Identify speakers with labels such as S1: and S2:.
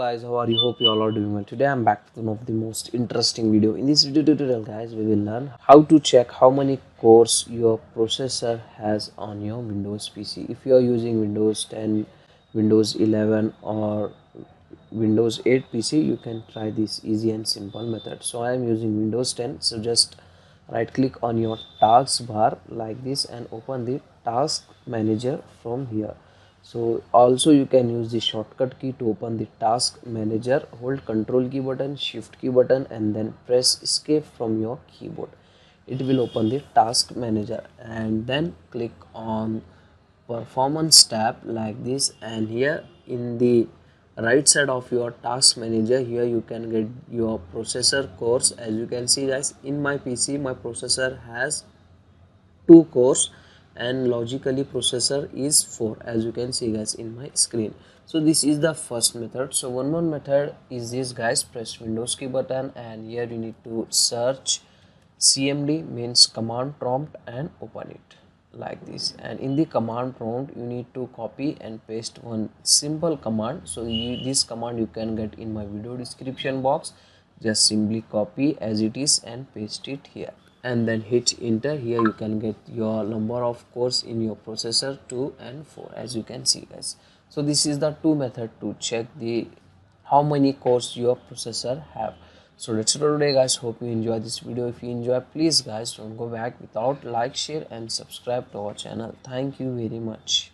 S1: guys, how are you? Hope you all are doing well. Today I'm back with one of the most interesting video. In this video tutorial guys, we will learn how to check how many cores your processor has on your Windows PC. If you are using Windows 10, Windows 11 or Windows 8 PC, you can try this easy and simple method. So I am using Windows 10, so just right click on your task bar like this and open the task manager from here. So also you can use the shortcut key to open the task manager. Hold control key button, shift key button and then press escape from your keyboard. It will open the task manager and then click on performance tab like this, and here in the right side of your task manager, here you can get your processor cores. As you can see guys, in my PC my processor has 2 cores and logically processor is 4, as you can see guys in my screen. So this is the first method. So one more method is this guys, press Windows key button and here you need to search CMD, means command prompt, and open it like this. And in the command prompt you need to copy and paste one simple command. So this command you can get in my video description box. Just simply copy as it is and paste it here and then hit enter. Here you can get your number of cores in your processor 2 and 4, as you can see guys. So this is the two method to check the how many cores your processor have. So that's it for today guys. Hope you enjoy this video. If you enjoy, please guys don't go back without like, share and subscribe to our channel. Thank you very much.